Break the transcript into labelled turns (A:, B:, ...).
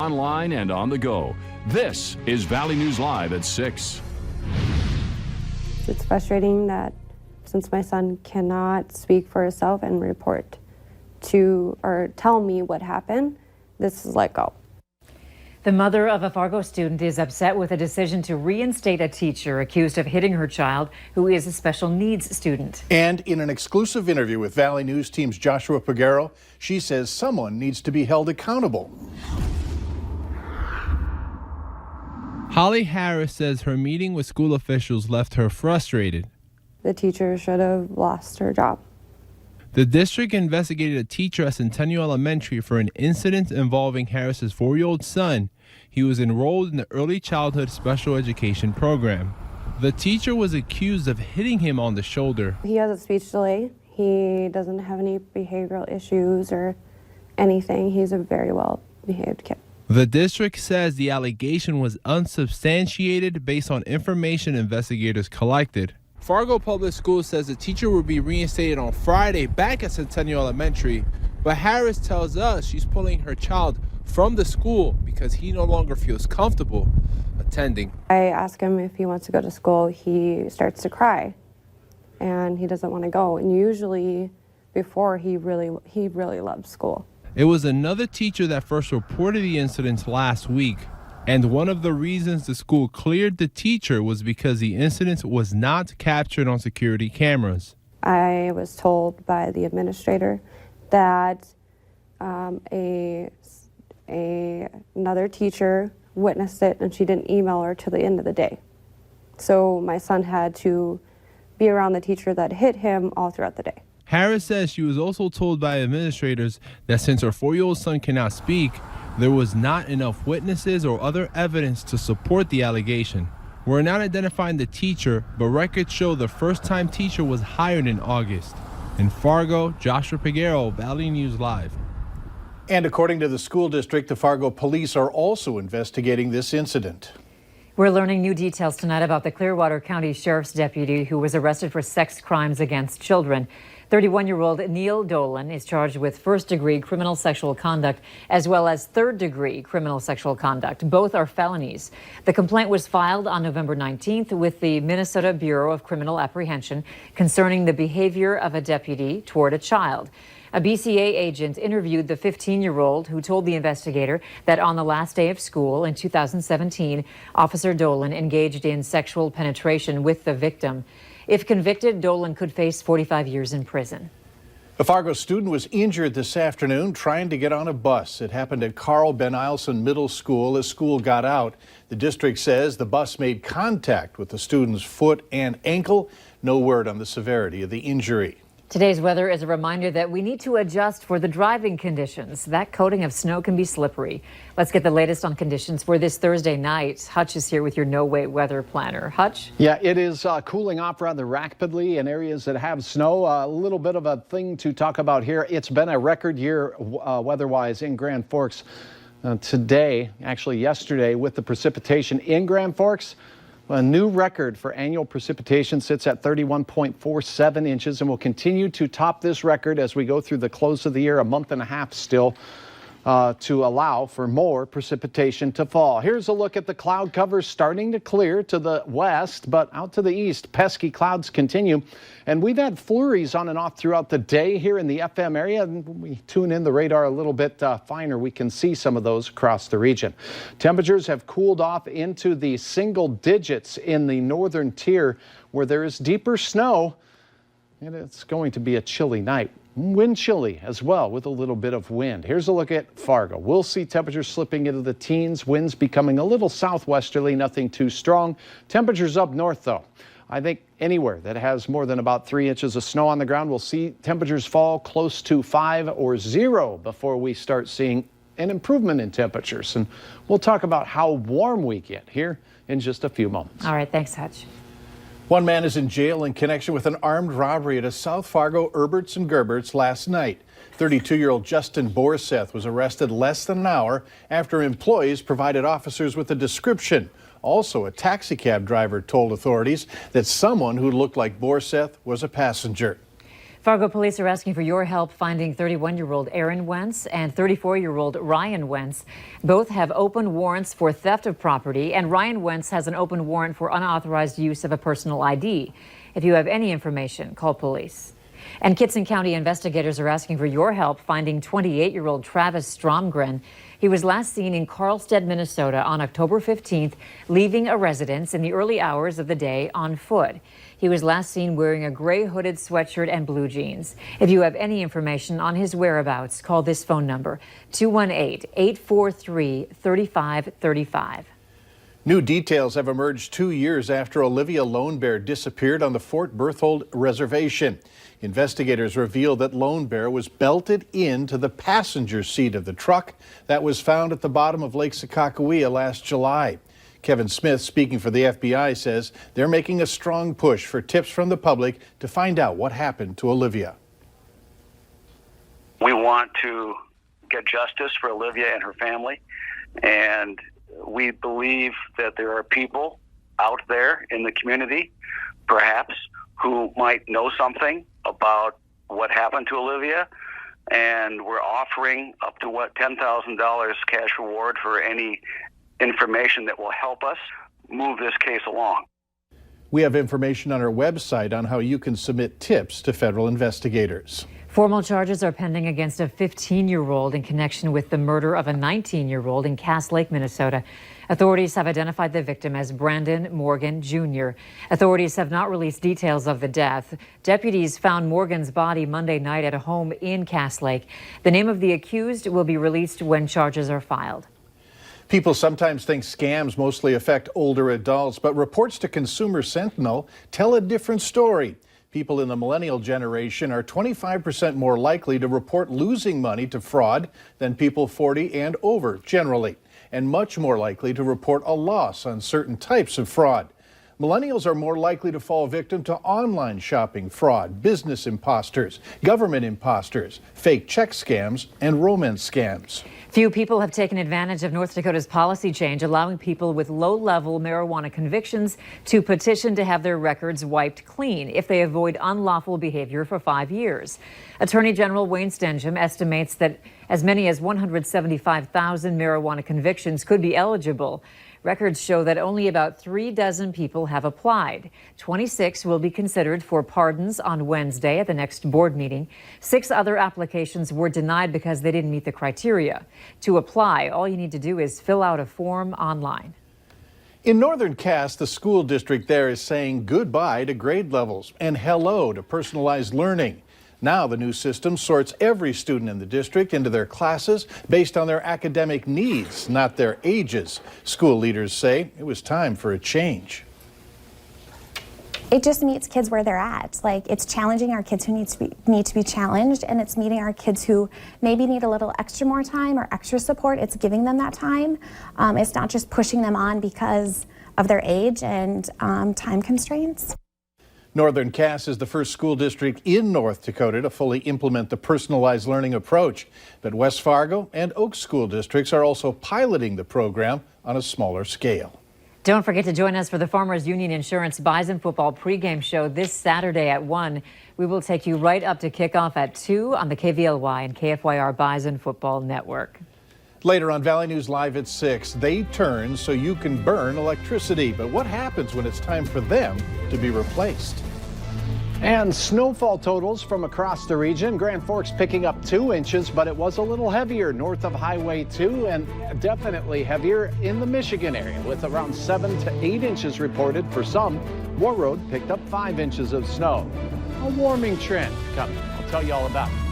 A: Online and on the go. This is Valley News Live at 6.
B: It's frustrating that since my son cannot speak for himself and report to or tell me what happened, this is let go.
C: The mother of a Fargo student is upset with a decision to reinstate a teacher accused of hitting her child, who is a special needs student.
D: And in an exclusive interview with Valley News Team's Joshua Pagaro, she says someone needs to be held accountable.
E: Holly Harris says her meeting with school officials left her frustrated.
B: The teacher should have lost her job.
E: The district investigated a teacher at Centennial Elementary for an incident involving Harris's 4-year-old son. He was enrolled in the early childhood special education program. The teacher was accused of hitting him on the shoulder.
B: He has a speech delay. He doesn't have any behavioral issues or anything. He's a very well behaved kid.
E: The district says the allegation was unsubstantiated based on information investigators collected. Fargo Public Schools says the teacher will be reinstated on Friday back at Centennial Elementary, but Harris tells us she's pulling her child from the school because he no longer feels comfortable attending.
B: I ask him if he wants to go to school. He starts to cry and he doesn't want to go. And usually before he really loves school.
E: It was another teacher that first reported the incident last week, and one of the reasons the school cleared the teacher was because the incident was not captured on security cameras.
B: I was told by the administrator that another teacher witnessed it and she didn't email her till the end of the day. So my son had to be around the teacher that hit him all throughout the day.
E: Harris says she was also told by administrators that since her 4-year-old son cannot speak, there was not enough witnesses or other evidence to support the allegation. We're not identifying the teacher, but records show the first-time teacher was hired in August. In Fargo, Joshua Pagaro, Valley News Live.
D: And according to the school district, the Fargo police are also investigating this incident.
C: We're learning new details tonight about the Clearwater County Sheriff's deputy who was arrested for sex crimes against children. 31-year-old Neil Dolan is charged with first-degree criminal sexual conduct as well as third-degree criminal sexual conduct. Both are felonies. The complaint was filed on November 19th with the Minnesota Bureau of Criminal Apprehension concerning the behavior of a deputy toward a child. A BCA agent interviewed the 15-year-old who told the investigator that on the last day of school in 2017, Officer Dolan engaged in sexual penetration with the victim. If convicted, Dolan could face 45 years in prison.
D: A Fargo student was injured this afternoon trying to get on a bus. It happened at Carl Ben Eielson Middle School as school got out. The district says the bus made contact with the student's foot and ankle. No word on the severity of the injury.
C: Today's weather is a reminder that we need to adjust for the driving conditions. That coating of snow can be slippery. Let's get the latest on conditions for this Thursday night. Hutch is here with your no-wait weather planner. Hutch?
F: Yeah, it is cooling off rather rapidly in areas that have snow. A little bit of a thing to talk about here. It's been a record year weather-wise in Grand Forks. Today, actually yesterday, with the precipitation in Grand Forks, a new record for annual precipitation sits at 31.47 inches and will continue to top this record as we go through the close of the year, a month and a half still to allow for more precipitation to fall. Here's a look at the cloud cover starting to clear to the west, but out to the east, pesky clouds continue. And we've had flurries on and off throughout the day here in the FM area. And when we tune in the radar a little bit finer, we can see some of those across the region. Temperatures have cooled off into the single digits in the northern tier where there is deeper snow, and it's going to be a chilly night. Wind chilly as well with a little bit of wind. Here's a look at Fargo. We'll see temperatures slipping into the teens, winds becoming a little southwesterly, nothing too strong. Temperatures up north though. I think anywhere that has more than about 3 inches of snow on the ground, we'll see temperatures fall close to 5 or 0 before we start seeing an improvement in temperatures. And we'll talk about how warm we get here in just a few moments.
C: All right, thanks, Hutch.
D: One man is in jail in connection with an armed robbery at a South Fargo Herberts and Gerberts last night. 32-year-old Justin Borseth was arrested less than an hour after employees provided officers with a description. Also, a taxi cab driver told authorities that someone who looked like Borseth was a passenger.
C: Fargo police are asking for your help finding 31-year-old Aaron Wentz and 34-year-old Ryan Wentz. Both have open warrants for theft of property, and Ryan Wentz has an open warrant for unauthorized use of a personal ID. If you have any information, call police. And Kittson County investigators are asking for your help finding 28-year-old Travis Stromgren. He was last seen in Carlstead, Minnesota on October 15th, leaving a residence in the early hours of the day on foot. He was last seen wearing a gray hooded sweatshirt and blue jeans. If you have any information on his whereabouts, call this phone number, 218-843-3535.
D: New details have emerged 2 years after Olivia Lone Bear disappeared on the Fort Berthold Reservation. Investigators revealed that Lone Bear was belted into the passenger seat of the truck that was found at the bottom of Lake Sakakawea last July. Kevin Smith, speaking for the FBI, says they're making a strong push for tips from the public to find out what happened to Olivia.
G: We want to get justice for Olivia and her family, and we believe that there are people out there in the community, perhaps, who might know something about what happened to Olivia, and we're offering up to $10,000 cash reward for any information that will help us move this case along.
D: We have information on our website on how you can submit tips to federal investigators.
C: Formal charges are pending against a 15-year-old in connection with the murder of a 19-year-old in Cass Lake, Minnesota. Authorities have identified the victim as Brandon Morgan Jr. Authorities have not released details of the death. Deputies found Morgan's body Monday night at a home in Cass Lake. The name of the accused will be released when charges are filed.
D: People sometimes think scams mostly affect older adults, but reports to Consumer Sentinel tell a different story. People in the millennial generation are 25% more likely to report losing money to fraud than people 40 and over generally, and much more likely to report a loss on certain types of fraud. Millennials are more likely to fall victim to online shopping fraud, business imposters, government imposters, fake check scams, and romance scams.
C: Few people have taken advantage of North Dakota's policy change, allowing people with low-level marijuana convictions to petition to have their records wiped clean if they avoid unlawful behavior for 5 years. Attorney General Wayne Stensham estimates that as many as 175,000 marijuana convictions could be eligible. Records show that only about 3 dozen people have applied. 26 will be considered for pardons on Wednesday at the next board meeting. 6 other applications were denied because they didn't meet the criteria. To apply, all you need to do is fill out a form online.
D: In northern Cass, the school district there is saying goodbye to grade levels and hello to personalized learning. Now the new system sorts every student in the district into their classes based on their academic needs, not their ages. School leaders say it was time for a change.
H: It just meets kids where they're at. Like, it's challenging our kids who need to be challenged, and it's meeting our kids who maybe need a little extra more time or extra support. It's giving them that time. It's not just pushing them on because of their age and time constraints.
D: Northern Cass is the first school district in North Dakota to fully implement the personalized learning approach. But West Fargo and Oak school districts are also piloting the program on a smaller scale.
C: Don't forget to join us for the Farmers Union Insurance Bison Football pregame show this Saturday at 1. We will take you right up to kickoff at 2 on the KVLY and KFYR Bison Football Network.
D: Later on Valley News Live at 6, they turn so you can burn electricity. But what happens when it's time for them to be replaced?
F: And snowfall totals from across the region. Grand Forks picking up 2 inches, but it was a little heavier north of Highway 2 and definitely heavier in the Michigan area with around 7 to 8 inches reported for some. War Road picked up 5 inches of snow. A warming trend coming. I'll tell you all about it.